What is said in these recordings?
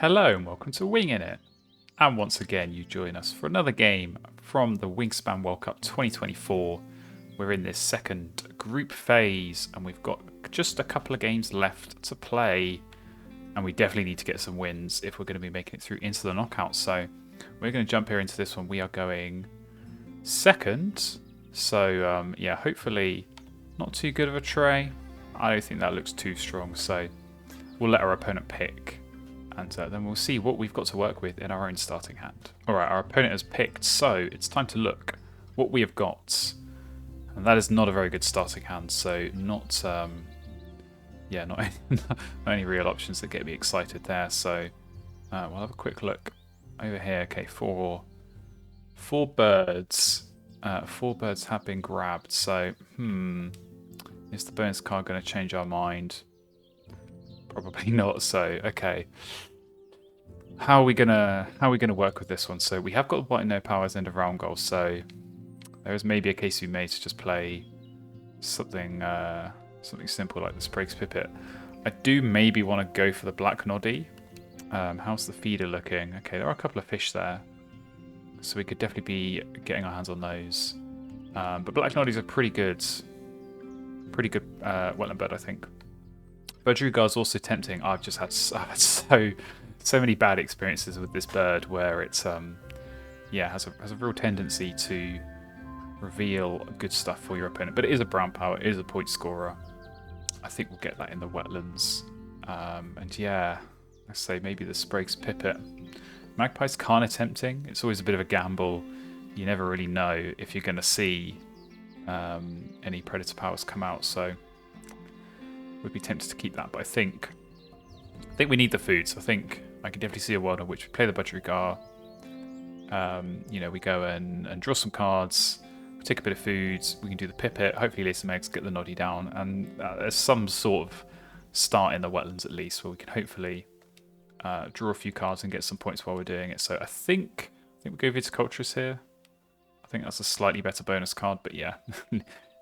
Hello and welcome to Wingin It. And once again, you join us for another game from the Wingspan World Cup 2024. We're in this second group phase and we've got just a couple of games left to play. And we definitely need to get some wins if we're going to be making it through into the knockouts. So we're going to jump here into this one. We are going second. So yeah, hopefully not too good of a tray. I don't think that looks too strong. So we'll let our opponent pick. And then we'll see what we've got to work with in our own starting hand. Alright, our opponent has picked, so it's time to look what we have got. And that is not a very good starting hand, so not yeah, not any real options that get me excited there. So we'll have a quick look over here. Okay, four birds. 4 birds have been grabbed, so is the bonus card going to change our mind? Probably not. So okay, how are we gonna work with this one? So we have got the white no powers end of round goal. So there is maybe a case to be made to just play something something simple like the Sprague's Pipit. I do maybe want to go for the black noddy. How's the feeder looking? Okay, there are a couple of fish there, so we could definitely be getting our hands on those. But black noddies are pretty good wetland bird, I think. Budgerigar is also tempting. I've had so many bad experiences with this bird where it's yeah, has a real tendency to reveal good stuff for your opponent. But it is a brown power, it is a point scorer. I think we'll get that in the wetlands. And yeah, I say maybe the Sprague's Pipit. Magpie's kind of tempting. It's always a bit of a gamble. You never really know if you're going to see any predator powers come out. So would be tempted to keep that, but I think we need the food. So I think I can definitely see a world in which we play the Budgerigar. You know, we go and draw some cards, we take a bit of food, we can do the Pipit, hopefully lay some eggs, get the noddy down, and there's some sort of start in the wetlands at least where we can hopefully draw a few cards and get some points while we're doing it. So I think we go Viticulturist here. I think that's a slightly better bonus card, but yeah,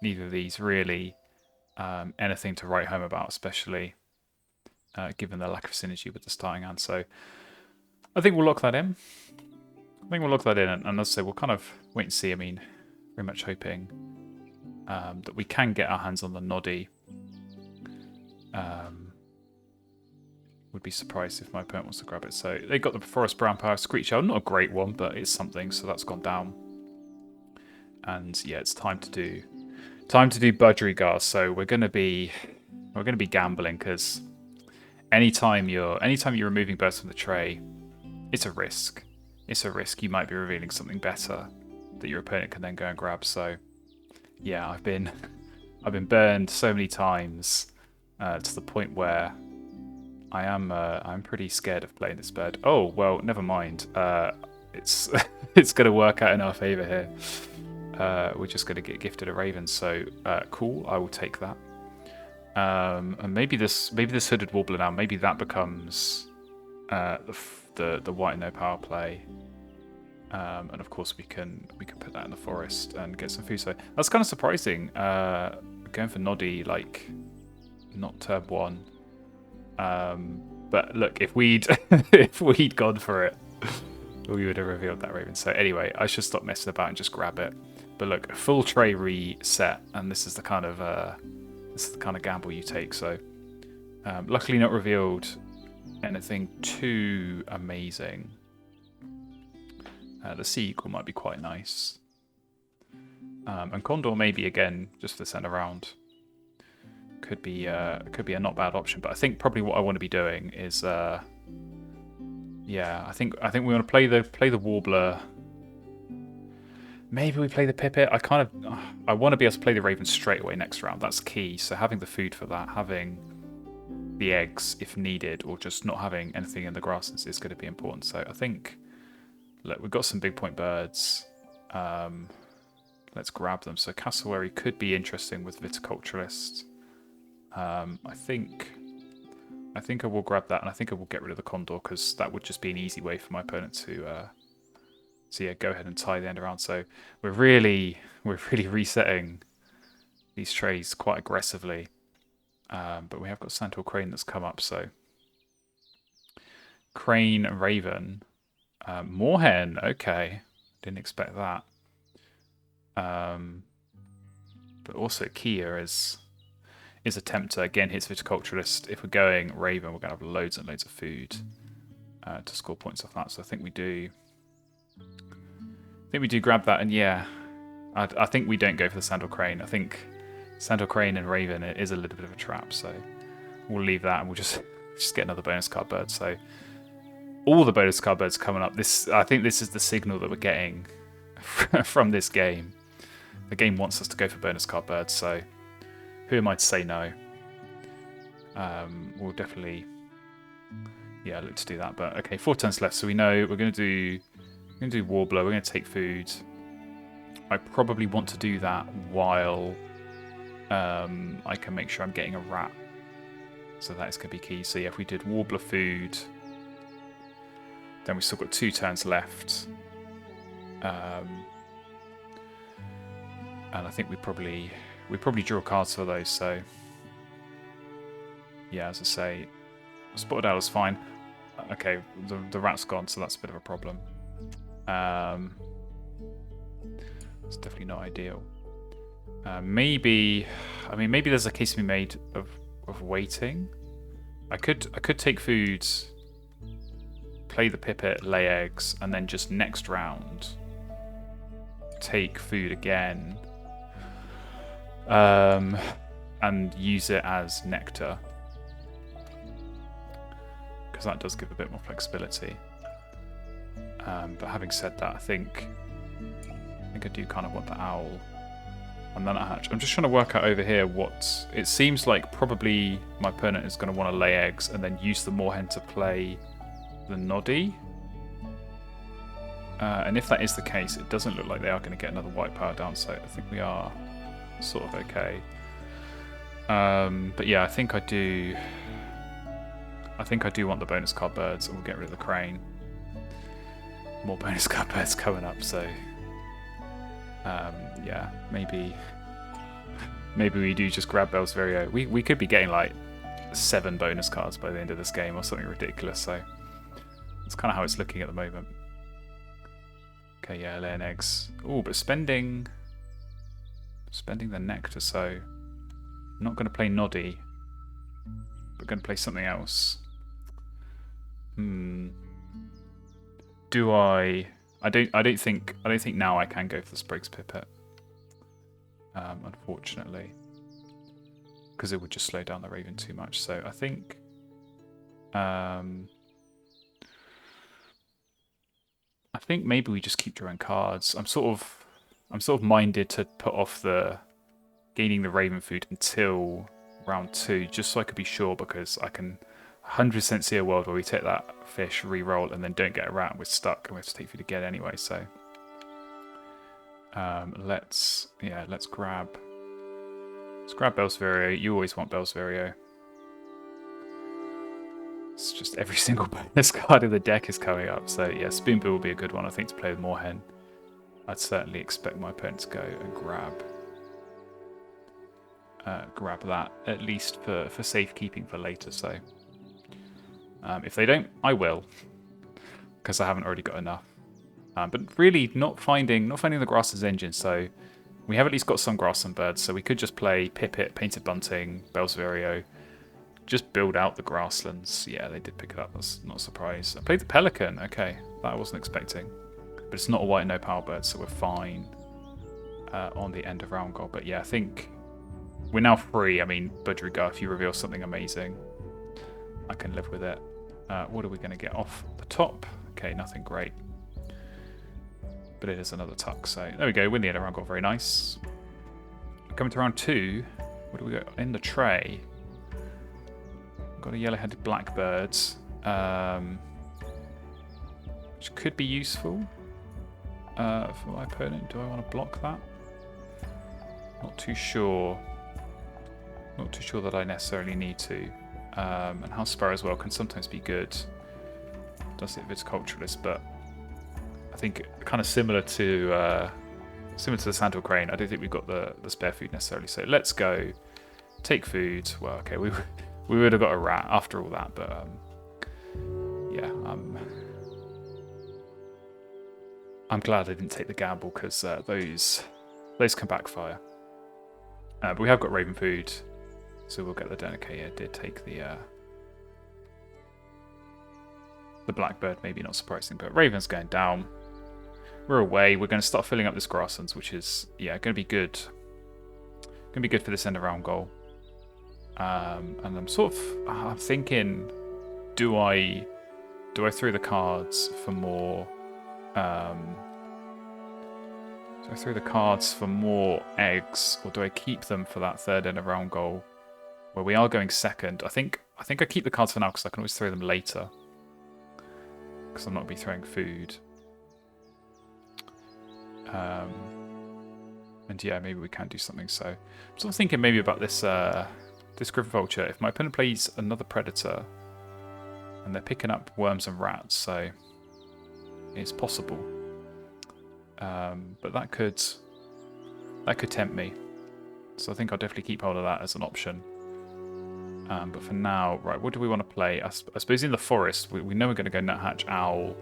neither of these really anything to write home about, especially given the lack of synergy with the starting hand. So I think we'll lock that in. And as I say, we'll kind of wait and see. I mean, very much hoping that we can get our hands on the noddy. Would be surprised if my opponent wants to grab it. So they got the Forest Brown Power Screech Owl. Not a great one, but it's something. So that's gone down. And yeah, it's time to do Budgerigar. So we're gonna be gambling, because anytime you're removing birds from the tray, it's a risk. You might be revealing something better that your opponent can then go and grab. So yeah, I've been burned so many times to the point where I'm pretty scared of playing this bird. Oh well, never mind. It's it's gonna work out in our favor here. We're just going to get gifted a raven, so cool. I will take that. And maybe this hooded warbler now. Maybe that becomes the white no power play. And of course we can put that in the forest and get some food. So that's kind of surprising. Going for noddy, like not turn 1. But look, if we'd gone for it, we would have revealed that raven. So anyway, I should stop messing about and just grab it. But look, a full tray reset, and this is the kind of gamble you take. So luckily not revealed anything too amazing. The sea eagle might be quite nice, and condor maybe again just for the send around could be a not bad option. But I think probably what I want to be doing is yeah, I think we want to play the warbler. Maybe we play the Pipit. I want to be able to play the raven straight away next round. That's key. So having the food for that, having the eggs if needed, or just not having anything in the grasses is going to be important. So I think, look, we've got some big point birds. Let's grab them. So cassowary could be interesting with Viticulturist. I think I will grab that, and I think I will get rid of the condor, because that would just be an easy way for my opponent to so yeah, go ahead and tie the end around. So we're really resetting these trays quite aggressively. But we have got Santor Crane that's come up, so Crane and Raven. Moorhen, okay. Didn't expect that. But also Kia is a tempter. Again, hits Viticulturalist. If we're going Raven, we're going to have loads and loads of food to score points off that. So I think we do. Grab that, and yeah, I think we don't go for the Sandal Crane. I think Sandal Crane and Raven is a little bit of a trap, so we'll leave that and we'll just get another bonus card bird. So all the bonus card birds coming up. I think this is the signal that we're getting from this game. The game wants us to go for bonus card birds, so who am I to say no? We'll definitely, look to do that. But okay, 4 turns left, so we know we're going to do Warbler. We're going to take food. I probably want to do that while I can make sure I'm getting a rat. So that is going to be key. So yeah, if we did Warbler food, then we've still got 2 turns left. And I think we probably draw cards for those. So yeah, as I say, Spotted Owl is fine. Okay, the rat's gone, so that's a bit of a problem. It's definitely not ideal. Maybe there's a case to be made of waiting. I could take food, play the Pipit, lay eggs, and then just next round take food again, and use it as nectar, because that does give a bit more flexibility. But having said that, I think I do kind of want the owl and then a hatch. I'm just trying to work out over here what it seems like. Probably my opponent is going to want to lay eggs and then use the moorhen to play the noddy. And if that is the case, it doesn't look like they are going to get another white power down, so I think we are sort of okay. But yeah, I think I do want the bonus card birds, and we'll get rid of the crane. More bonus card birds coming up, so yeah, maybe we do just grab Bellsverio. We could be getting like 7 bonus cards by the end of this game or something ridiculous, so that's kind of how it's looking at the moment. Okay, yeah, laying eggs. Oh, but spending the nectar, so I'm not going to play Noddy, but going to play something else. Do I? I don't think now I can go for the Sprig's Pipit. Unfortunately, because it would just slow down the Raven too much. So I think. I think maybe we just keep drawing cards. I'm sort of minded to put off the gaining the Raven food until round 2, just so I could be sure, because I can 100% see a world where we take that fish, re-roll, and then don't get a rat, and we're stuck, and we have to take food again anyway. So let's grab Bellsverio. You always want Bellsverio. It's just every single bonus card in the deck is coming up. So yeah, Spoonbill will be a good one, I think, to play with Moorhen. I'd certainly expect my opponent to go and grab that, at least for safekeeping for later. So if they don't, I will, because I haven't already got enough. But really, not finding the Grasslands engine. So we have at least got some Grassland birds. So we could just play Pipit, Painted Bunting, Bellsverio. Just build out the Grasslands. Yeah, they did pick it up. That's not a surprise. I played the Pelican. Okay, that I wasn't expecting. But it's not a white and no power bird, so we're fine on the end of round goal. But yeah, I think we're now free. I mean, Budgerigar, if you reveal something amazing, I can live with it. What are we going to get off the top? Okay, nothing great. But it is another tuck, so there we go. Win the end of round goal. Very nice. Coming to round 2. What do we got in the tray? Got a yellow-headed blackbird, which could be useful for my opponent. Do I want to block that? Not too sure. Not too sure that I necessarily need to. And House Sparrow as well can sometimes be good. Does it Viticulturalist, but I think kind of similar to the Sandal Crane. I don't think we've got the spare food necessarily. So let's go take food. Well, okay, we would have got a rat after all that, but yeah, I'm glad I didn't take the gamble because those can backfire. But we have got Raven food, so we'll get the den. Okay, yeah, did take the Blackbird, maybe not surprising, but Raven's going down. We're away. We're going to start filling up this grasslands, which is, yeah, going to be good. Going to be good for this end of round goal. And I'm sort of, I'm thinking, do I throw the cards for more? Do I throw the cards for more eggs, or do I keep them for that third end of round goal, where we are going second? I think I keep the cards for now because I can always throw them later. Because I'm not going to be throwing food. And yeah, maybe we can do something. So I'm sort of thinking maybe about this this Griffin Vulture. If my opponent plays another Predator, and they're picking up worms and rats, so it's possible. But that could tempt me. So I think I'll definitely keep hold of that as an option. But for now, right, what do we want to play? I suppose in the forest, we know we're going to go Nuthatch, Owl.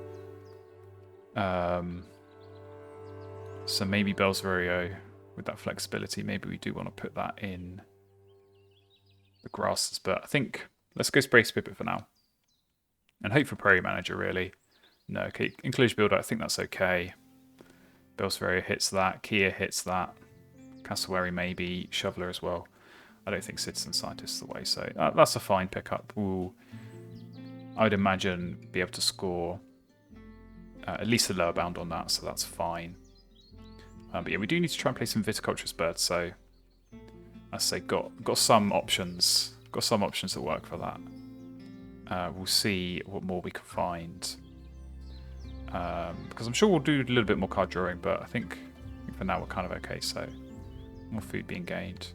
So maybe Bellsverio with that flexibility. Maybe we do want to put that in the grasses. But I think let's go Spray Spigot for now. And hope for Prairie Manager, really. No, okay, Enclosure Builder, I think that's okay. Bellsverio hits that. Kia hits that. Cassowary maybe. Shoveler as well. I don't think Citizen Scientist is the way, so that's a fine pickup. We'll, I would imagine, be able to score at least a lower bound on that, so that's fine. But yeah, we do need to try and play some Viticulturist birds, so I say got some options. Got some options that work for that. We'll see what more we can find. Because I'm sure we'll do a little bit more card drawing, but I think for now we're kind of okay, so more food being gained.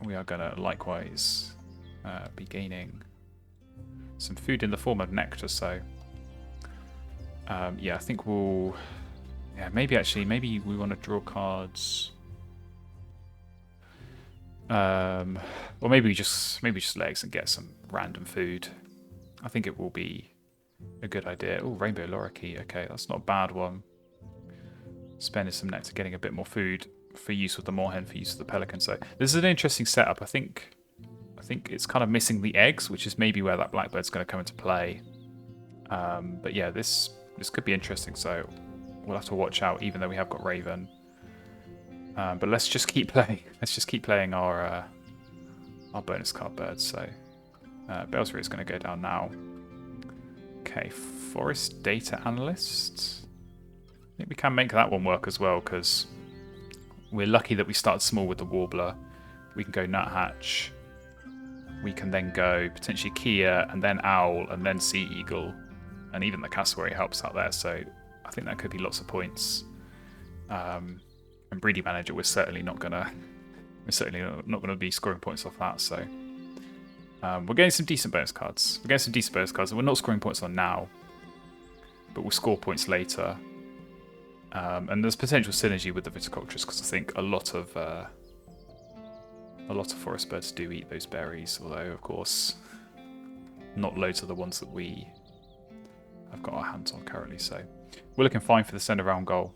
We are going to likewise be gaining some food in the form of nectar, so yeah, I think we'll, yeah, maybe we want to draw cards, or maybe just lay eggs and get some random food. I think it will be a good idea. Oh, Rainbow Lorikeet, okay, that's not a bad one. Spending some nectar, getting a bit more food for use with the moorhen, for use with the pelican. So this is an interesting setup. I think it's kind of missing the eggs, which is maybe where that Blackbird's going to come into play. But yeah, this could be interesting. So we'll have to watch out, even though we have got Raven. But let's just keep playing. Let's just keep playing our bonus card birds. So Bellsbury is going to go down now. Okay, Forest Data Analyst. I think we can make that one work as well, because we're lucky that we started small with the Warbler. We can go Nuthatch. We can then go potentially Kia, and then Owl, and then Sea Eagle. And even the Cassowary helps out there, so I think that could be lots of points. And Breedy Manager, we're certainly not gonna be scoring points off that, so we're getting some decent bonus cards. We're getting some decent bonus cards that we're not scoring points on now, but we'll score points later. And there's potential synergy with the Viticulturist, because I think a lot of forest birds do eat those berries, although of course not loads of the ones that we have got our hands on currently. So we're looking fine for the centre round goal.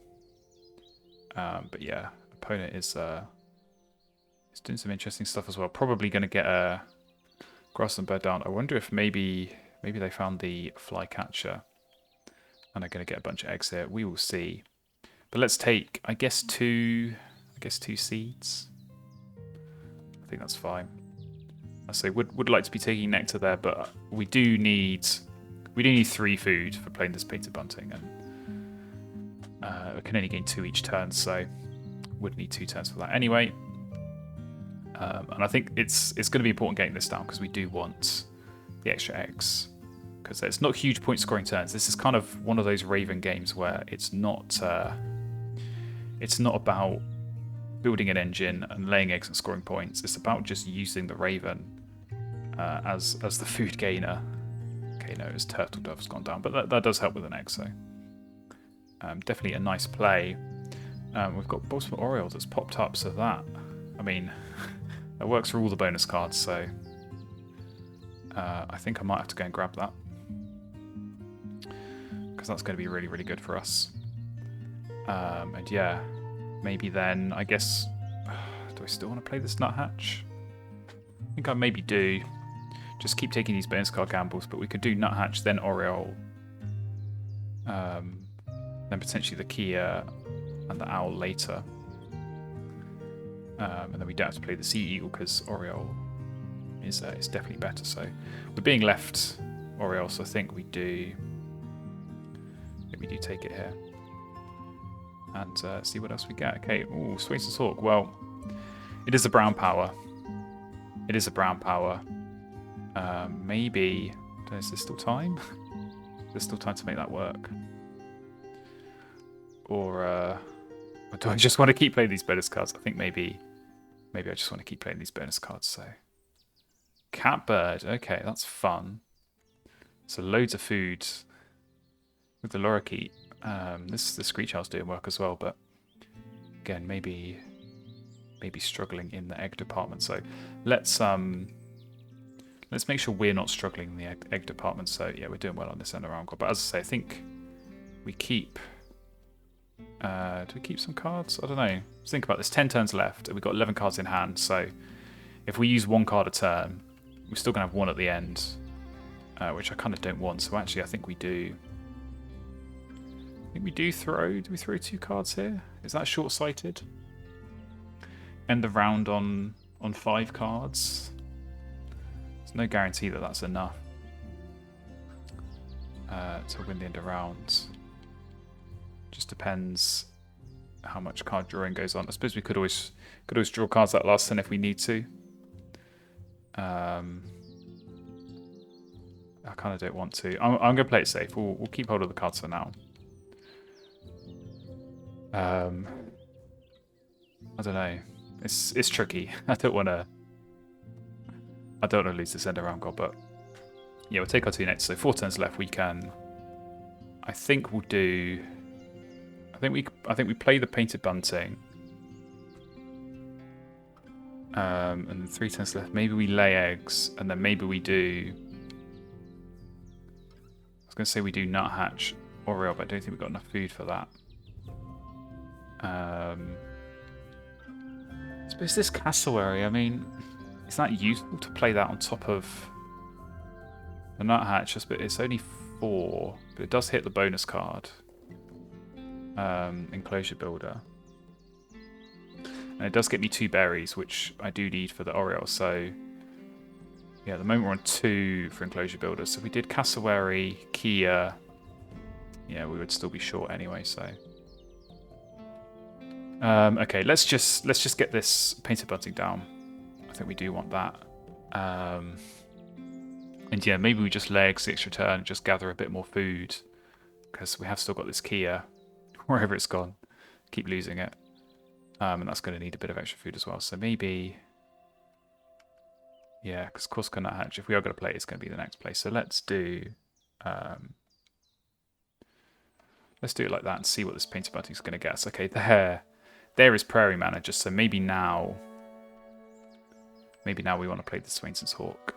But yeah, opponent is doing some interesting stuff as well. Probably going to get a grassland bird down. I wonder if maybe they found the flycatcher and are going to get a bunch of eggs here. We will see. But let's take, I guess two seeds. I think that's fine. I say would like to be taking nectar there, but we do need 3 food for playing this painted bunting, and we can only gain 2 each turn, so would need 2 turns for that anyway. And I think it's going to be important getting this down, because we do want the extra eggs, because it's not huge point scoring turns. This is kind of one of those Raven games where it's not about building an engine and laying eggs and scoring points. It's about just using the Raven as the food gainer. Okay, no, his Turtle Dove's gone down, but that does help with an egg, so definitely a nice play. We've got Baltimore Oriole that's popped up, so that, I mean, that works for all the bonus cards, so I think I might have to go and grab that. because that's going to be really, really good for us. And yeah, maybe then, I guess, do I still want to play this Nuthatch? I think I maybe do. Just keep taking these bonus card gambles, but we could do Nuthatch, then Oriole, then potentially the Kia and the Owl later. And then we don't have to play the Sea Eagle because Oriole is definitely better. So we're being left Oriole, so I think we do take it here. And see what else we get. Okay, ooh, Swainson's Hawk. Well, it is a brown power. It is a brown power. Maybe... Is there still time? There's still time to make that work. Or do I just want to keep playing these bonus cards? I think maybe I just want to keep playing these bonus cards. So Catbird. Okay, that's fun. So loads of food with the lorikeet. The Screech Owl's doing work as well, but again, maybe struggling in the egg department. So let's make sure we're not struggling in the egg department. So yeah, we're doing well on this end around. But as I say, I think we keep. Do we keep some cards? I don't know. Let's think about this. 10 turns left, and we've got 11 cards in hand. So if we use one card a turn, we're still gonna have one at the end, which I kind of don't want. So actually, I think we do. Do we throw 2 cards here? Is that short-sighted? End the round on 5 cards. There's no guarantee that that's enough to win the end of round. Just depends how much card drawing goes on. I suppose we could always draw cards that last turn if we need to. I kind of don't want to. I'm going to play it safe. We'll keep hold of the cards for now. I don't know. It's tricky. I don't want to lose this end around god, but yeah, we'll take our 2 next. So 4 turns left. We can. I think we'll do. I think we play the Painted Bunting. And 3 turns left. Maybe we lay eggs, and then maybe we do. I was going to say we do Nuthatch Oriole, but I don't think we've got enough food for that. I suppose this cassowary, I mean, is that useful to play that on top of the Nuthatch? It's only 4, but it does hit the bonus card. Enclosure Builder. And it does get me 2 berries, which I do need for the Oriole, so yeah, at the moment we're on 2 for Enclosure Builder. So if we did Cassowary, Kia, yeah, we would still be short anyway, so. Okay, let's just get this Painted Bunting down. I think we do want that. And yeah, maybe we just lay eggs the extra turn and just gather a bit more food, because we have still got this Kia, wherever it's gone. Keep losing it. And that's going to need a bit of extra food as well. So maybe, yeah, because Corsica Nuthatch, if we are going to play it, it's going to be the next play. So let's do it like that and see what this Painted Bunting is going to get us. Okay, there is Prairie Manager. So maybe now we want to play the Swainson's Hawk.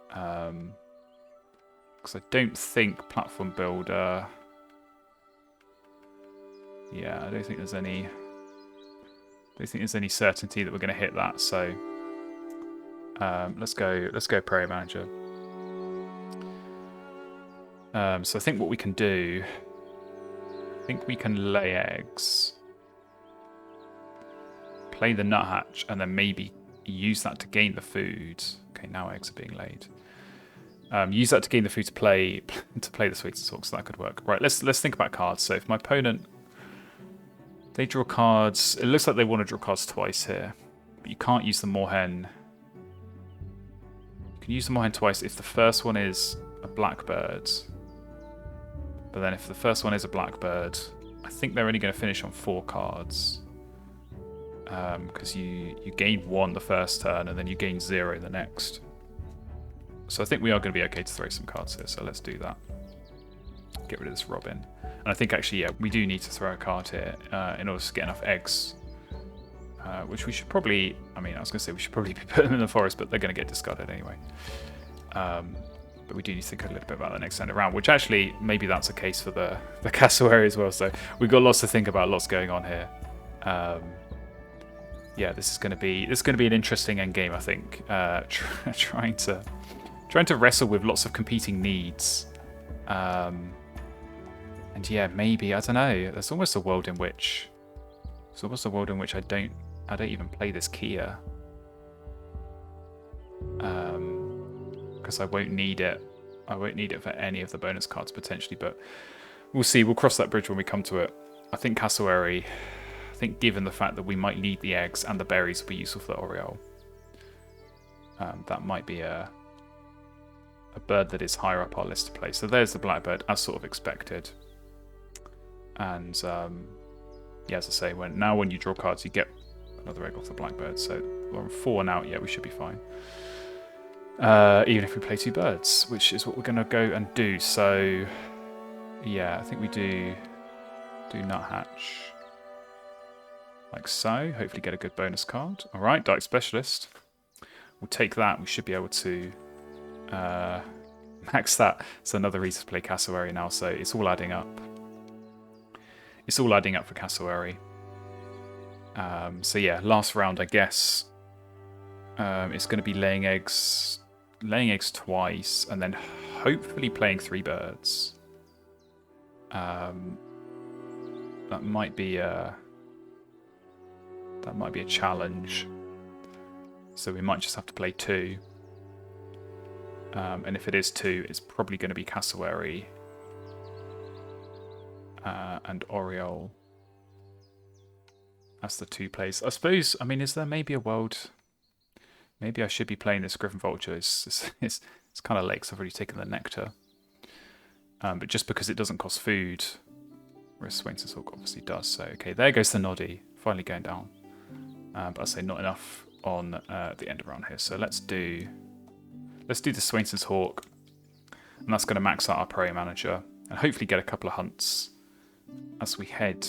Because I don't think Platform Builder. Yeah, I don't think there's any certainty that we're going to hit that. So let's go Prairie Manager. So I think what we can do, I think we can lay eggs, play the Nuthatch, and then maybe use that to gain the food. Okay, now eggs are being laid. Use that to gain the food to play the Swainson's Hawk, so that could work. Right, let's think about cards. So if my opponent, they draw cards, it looks like they want to draw cards twice here, but you can't use the Moorhen. You can use the Moorhen twice if the first one is a blackbird. But then if the first one is a blackbird, I think they're only going to finish on 4 cards. Because you gain 1 the first turn and then you gain 0 the next. So I think we are going to be okay to throw some cards here, so let's do that. Get rid of this Robin. And I think actually, yeah, we do need to throw a card here in order to get enough eggs. Which we should probably, I was going to say we should probably be putting them in the forest, but they're going to get discarded anyway. But we do need to think a little bit about the next end around, which actually, maybe that's a case for the cassowary as well. So we've got lots to think about, lots going on here. Yeah, this is going to be an interesting end game, I think. Trying to wrestle with lots of competing needs. And yeah, maybe, I don't know. There's almost a world in which I don't even play this Kia. Because I won't need it. I won't need it for any of the bonus cards potentially, but we'll see. We'll cross that bridge when we come to it. I think cassowary, given the fact that we might need the eggs and the berries will be useful for the Oriole, that might be a bird that is higher up our list to play. So there's the blackbird, as sort of expected. And yeah, as I say, when you draw cards, you get another egg off the blackbird. So we're on 4 now. Yeah, we should be fine. Even if we play 2 birds, which is what we're going to go and do. So yeah, I think we do nuthatch like so. Hopefully get a good bonus card. All right, Dark Specialist. We'll take that. We should be able to max that. It's another reason to play cassowary now. So it's all adding up. It's all adding up for cassowary. So yeah, last round, I guess. It's going to be laying eggs twice, and then hopefully playing 3 birds. That might be a challenge. So we might just have to play 2. And if it is 2, it's probably going to be cassowary and Oriole as the 2 plays. I suppose. I mean, is there maybe a world? Maybe I should be playing this Griffin Vulture. It's kind of late because I've already taken the nectar. But just because it doesn't cost food, whereas Swainson's Hawk obviously does. So okay, there goes the Noddy, finally going down. But I say not enough on the end around here. So let's do the Swainson's Hawk, and that's going to max out our Prairie Manager and hopefully get a couple of hunts as we head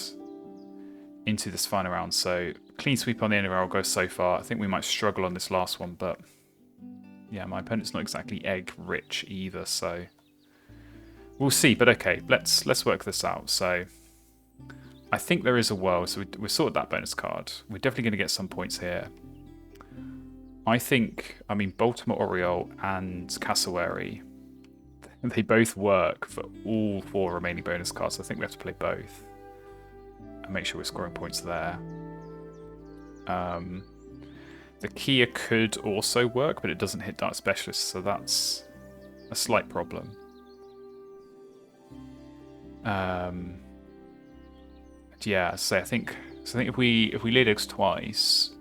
into this final round. So clean sweep on the end of our goes so far. I think we might struggle on this last one, but yeah, my opponent's not exactly egg rich either, so we'll see. But okay, let's work this out. So I think there is a world. So we sorted that bonus card. We're definitely going to get some points here. I mean, Baltimore Oriole and Cassowary, they both work for all 4 remaining bonus cards. So I think we have to play both and make sure we're scoring points there. The Kia could also work, but it doesn't hit Dark Specialist, so that's a slight problem. Yeah, so I think if we laid eggs twice,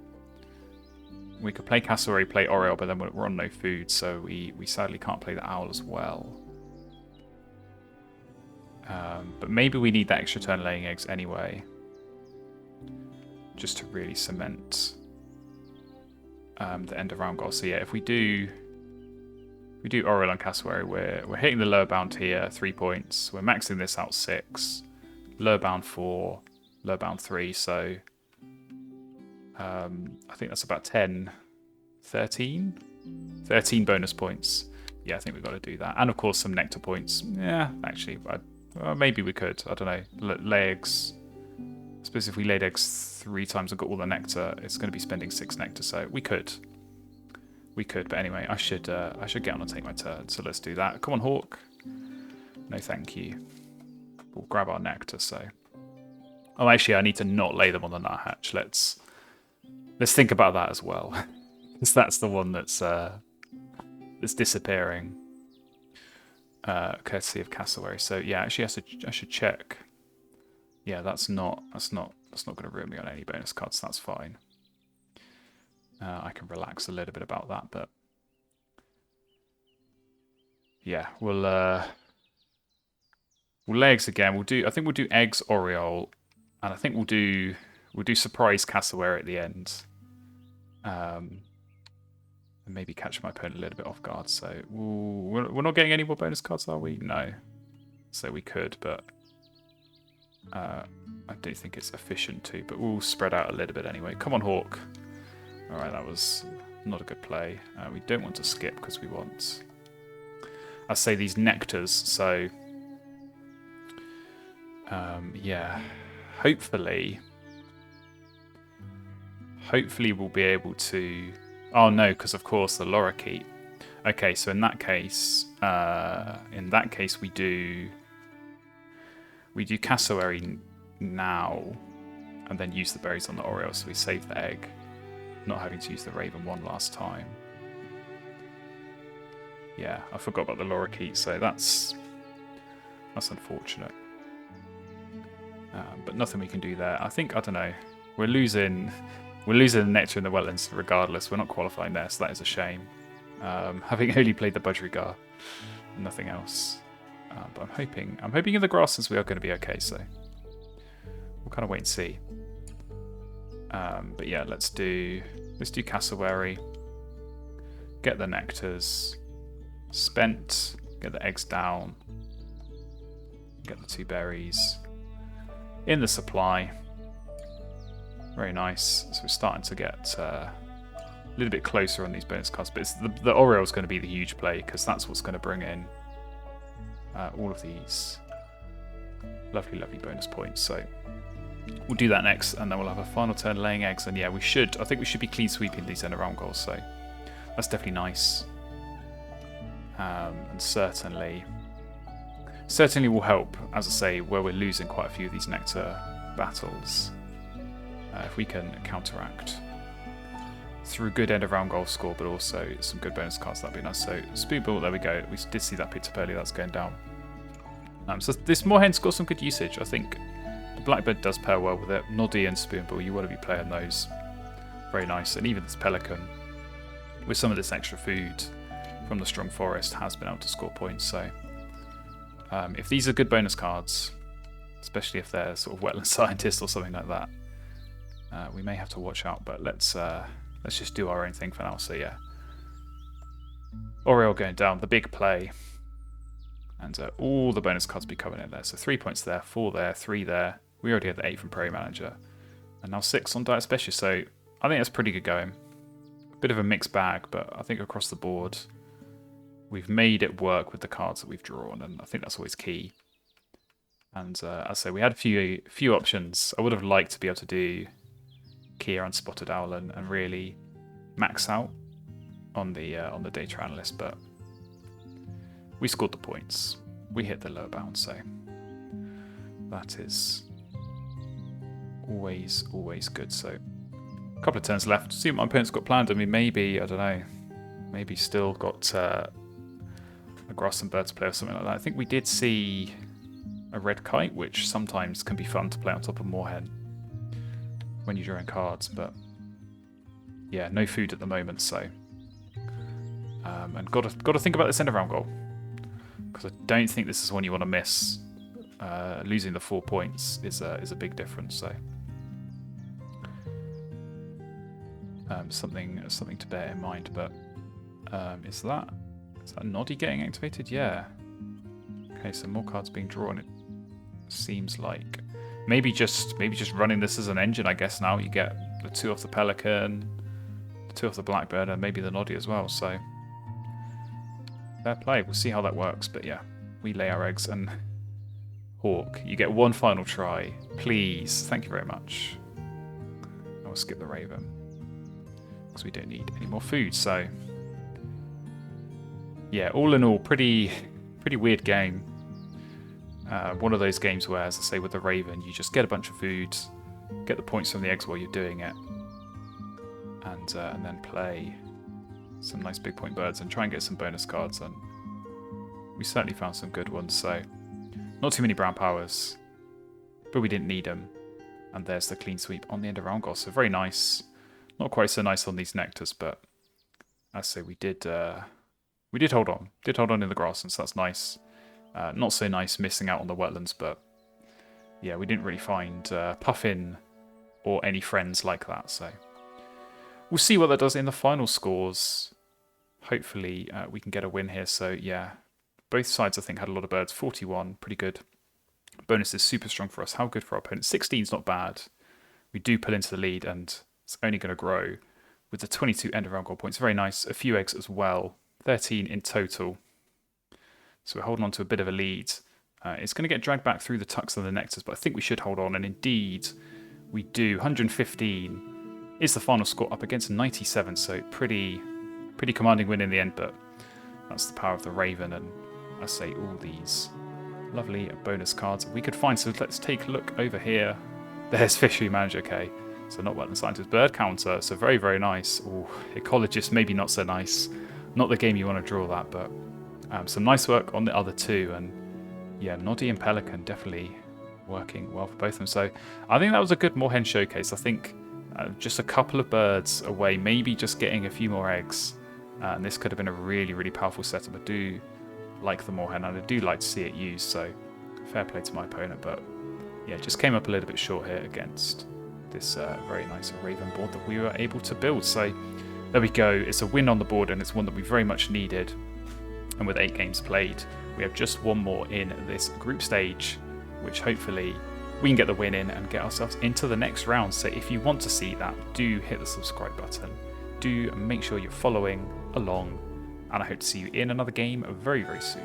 we could play Cassowary, play Oriole, but then we're on no food, so we sadly can't play the Owl as well. But maybe we need that extra turn laying eggs anyway, just to really cement the end of round goal. So yeah, if we do Oriole and Cassowary, we're hitting the lower bound here, 3 points. We're maxing this out 6, lower bound 4, lower bound 3. So I think that's about 13 bonus points. Yeah, I think we've got to do that, and of course some nectar points. Yeah, actually, maybe we could. I don't know. Lay eggs. I suppose if we laid eggs 3 times and got all the nectar, it's going to be spending 6 nectar. So we could. But anyway, I should get on and take my turn. So let's do that. Come on, Hawk. No, thank you. We'll grab our nectar. So, oh, actually, I need to not lay them on the nuthatch. Let's think about that as well, because that's the one that's disappearing. Courtesy of Cassowary. So yeah, actually, I should check. Yeah, that's not going to ruin me on any bonus cards. That's fine. I can relax a little bit about that, but yeah, we'll lay eggs again. I think we'll do eggs Oriole, and I think we'll do surprise Cassowary at the end, and maybe catch my opponent a little bit off guard. So we're not getting any more bonus cards, are we? No. So we could, but I don't think it's efficient to. But we'll spread out a little bit anyway. Come on, Hawk. All right, that was not a good play. We don't want to skip because we want I say these nectars. So yeah, hopefully we'll be able to. Oh no, because of course the lorikeet. Okay, so in that case we do cassowary now, and then use the berries on the Oriole, so we save the egg, not having to use the raven one last time. Yeah, I forgot about the lorikeet, so that's unfortunate. But nothing we can do there. I don't know. We're losing the nectar in the wetlands regardless. We're not qualifying there, so that is a shame. Having only played the budgerigar, nothing else. But I'm hoping in the grasses we are going to be okay. So we'll kind of wait and see. But yeah, let's do cassowary. Get the nectars spent. Get the eggs down. Get the 2 berries in the supply. Very nice. So we're starting to get a little bit closer on these bonus cards, but it's the Oriole's going to be the huge play because that's what's going to bring in all of these lovely bonus points. So we'll do that next, and then we'll have a final turn laying eggs. And yeah, I think we should be clean sweeping these end of round goals. So that's definitely nice, and certainly will help, as I say, where we're losing quite a few of these nectar battles. If we can counteract through good end of round goal score, but also some good bonus cards, that'd be nice. So Spoonbill, there we go. We did see that picked up earlier. That's going down. So this Moorhen's got some good usage. I think the Blackbird does pair well with it. Noddy and Spoonbill, you want to be playing those. Very nice. And even this Pelican, with some of this extra food from the Strong Forest, has been able to score points. So if these are good bonus cards, especially if they're sort of wetland scientists or something like that, we may have to watch out. But let's just do our own thing for now. So yeah, Oriole going down, the big play, and all the bonus cards be coming in there. So 3 points there, 4 there, 3 there. We already had the 8 from Prairie Manager, and now 6 on Diet Specialist. So I think that's pretty good going. Bit of a mixed bag, but I think across the board we've made it work with the cards that we've drawn, and I think that's always key. And as I say, we had a few options. I would have liked to be able to do Kia and Spotted Owl and really max out on the data analyst, but we scored the points. We hit the lower bound, so that is always good. So a couple of turns left. See what my opponent's got planned. I mean, maybe, I don't know, maybe still got a grass and birds play or something like that. I think we did see a red kite, which sometimes can be fun to play on top of Moorhen when you're drawing cards, but yeah, no food at the moment. So and got to think about this end of round goal, because I don't think this is one you want to miss. Losing the 4 points is a big difference. So something to bear in mind. But is that Noddy getting activated? Yeah. Okay, so more cards being drawn. It seems like maybe just running this as an engine. I guess now you get the 2 off the Pelican, the 2 off the Blackbird, and maybe the Noddy as well. So fair play. We'll see how that works. But yeah, we lay our eggs. And Hawk, you get one final try, please. Thank you very much. I will skip the Raven because we don't need any more food. So yeah, all in all, pretty weird game. One of those games where, as I say, with the Raven, you just get a bunch of food, get the points from the eggs while you're doing it, and then play some nice big point birds and try and get some bonus cards. And we certainly found some good ones. So not too many brown powers, but we didn't need them. And there's the clean sweep on the end of round goal. So very nice. Not quite so nice on these nectars, but as I say, we did hold on. Did hold on in the grass, and so that's nice. Not so nice missing out on the wetlands, but yeah, we didn't really find Puffin or any friends like that. So we'll see what that does in the final scores. Hopefully we can get a win here. So yeah, both sides I think had a lot of birds. 41, pretty good. Bonus is super strong for us. How good for our opponent? 16 is not bad. We do pull into the lead, and it's only going to grow with the 22 end of round goal points. Very nice. A few eggs as well. 13 in total. So we're holding on to a bit of a lead. It's going to get dragged back through the tucks and the nectars, but I think we should hold on, and indeed we do. 115 is the final score up against 97, so pretty commanding win in the end, but that's the power of the Raven, and I say all these lovely bonus cards we could find. So let's take a look over here. There's Fishery Manager, okay. So not Wetland Scientist, Bird Counter, so very, very nice. Ooh, Ecologist, maybe not so nice. Not the game you want to draw that, but some nice work on the other two, and yeah, Noddy and Pelican definitely working well for both of them. So I think that was a good Moorhen showcase. I think just a couple of birds away, maybe just getting a few more eggs, and this could have been a really, really powerful setup. I do like the Moorhen, and I do like to see it used, so fair play to my opponent, but yeah, just came up a little bit short here against this very nice Raven board that we were able to build. So there we go, it's a win on the board, and it's one that we very much needed, and with 8 games played, we have just one more in this group stage, which hopefully we can get the win in and get ourselves into the next round. So if you want to see that, do hit the subscribe button, do make sure you're following along, and I hope to see you in another game very, very soon.